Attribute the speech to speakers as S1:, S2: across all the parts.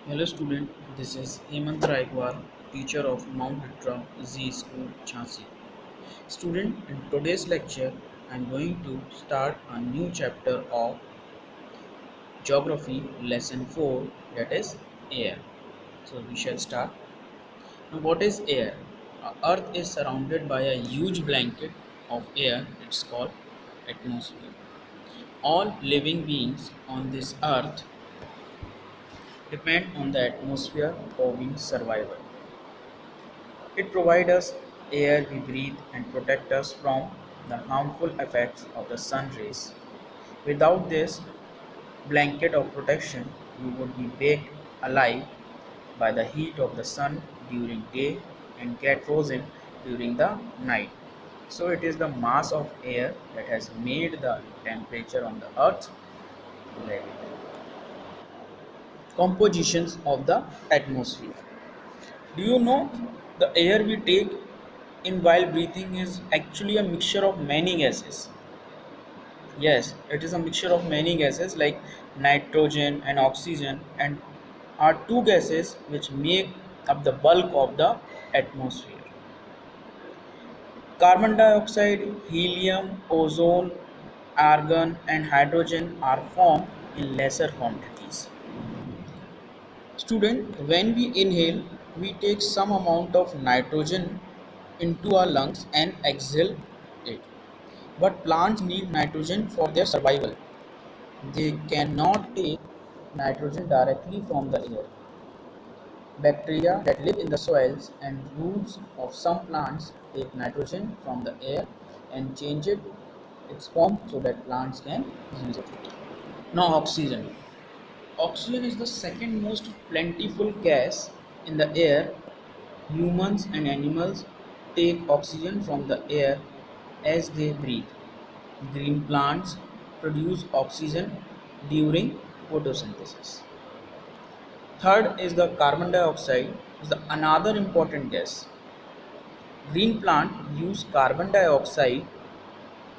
S1: Hello student, this is Hemant Raikwar, teacher of Mount Hitra Z School, Jhansi. Student, in today's lecture, I am going to start a new chapter of Geography Lesson 4, that is Air. So we shall start. Now what is air? Earth is surrounded by a huge blanket of air, it's called atmosphere. All living beings on this earth depend on the atmosphere for being survival. It provides us air we breathe and protect us from the harmful effects of the sun rays. Without this blanket of protection, we would be baked alive by the heat of the sun during day and get frozen during the night. So it is the mass of air that has made the temperature on the earth level. Compositions of the atmosphere. Do you know the air we take in while breathing is actually a mixture of many gases? Yes, it is a mixture of many gases like nitrogen and oxygen, and are two gases which make up the bulk of the atmosphere. Carbon dioxide, helium, ozone, argon, and hydrogen are formed in lesser quantities. Student, when we inhale, we take some amount of nitrogen into our lungs and exhale it. But plants need nitrogen for their survival. They cannot take nitrogen directly from the air. Bacteria that live in the soils and roots of some plants take nitrogen from the air and change its form so that plants can use it. Now oxygen. Oxygen is the second most plentiful gas in the air. Humans and animals take oxygen from the air as they breathe. Green plants produce oxygen during photosynthesis. Third is the carbon dioxide is the another important gas. Green plants use carbon dioxide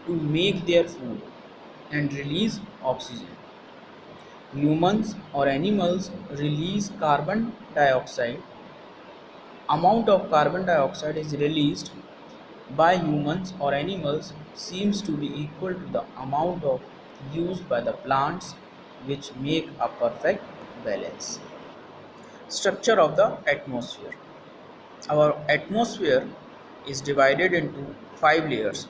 S1: to make their food and release oxygen. Humans or animals release carbon dioxide. Amount of carbon dioxide is released by humans or animals seems to be equal to the amount of used by the plants, which make a perfect balance. Structure of the atmosphere. Our atmosphere is divided into 5 layers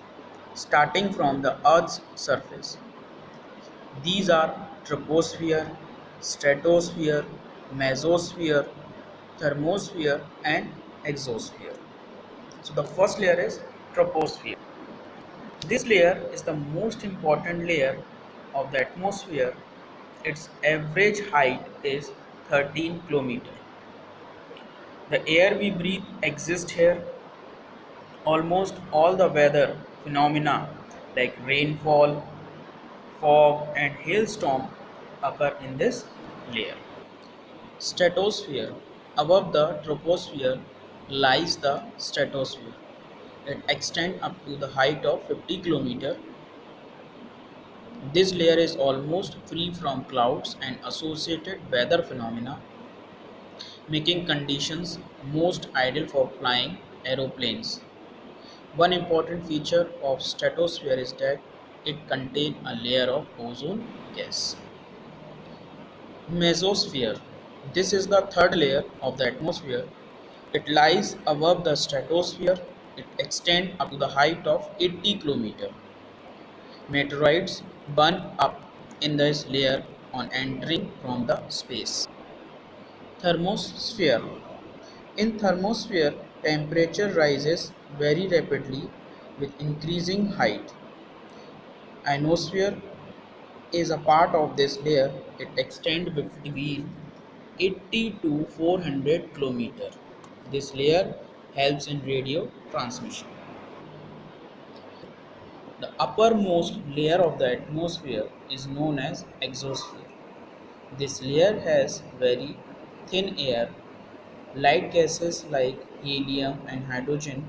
S1: starting from the earth's surface. These are troposphere, stratosphere, mesosphere, thermosphere, and exosphere. So the first layer is troposphere. This layer is the most important layer of the atmosphere. Its average height is 13 km. The air we breathe exists here. Almost all the weather phenomena like rainfall, fog, and hailstorm occur in this layer. Stratosphere. Above the troposphere lies the stratosphere. It extends up to the height of 50 km. This layer is almost free from clouds and associated weather phenomena, making conditions most ideal for flying aeroplanes. One important feature of stratosphere is that it contains a layer of ozone gas. Mesosphere. This is the third layer of the atmosphere. It lies above the stratosphere. It extends up to the height of 80 km. Meteoroids burn up in this layer on entering from the space. Thermosphere. In thermosphere, temperature rises very rapidly with increasing height. Ionosphere is a part of this layer. It extends between 80 to 400 km. This layer helps in radio transmission. The uppermost layer of the atmosphere is known as exosphere. This layer has very thin air. Light gases like helium and hydrogen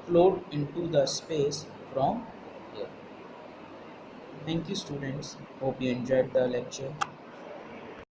S1: float into the space from here. Thank you students. Hope you enjoyed the lecture.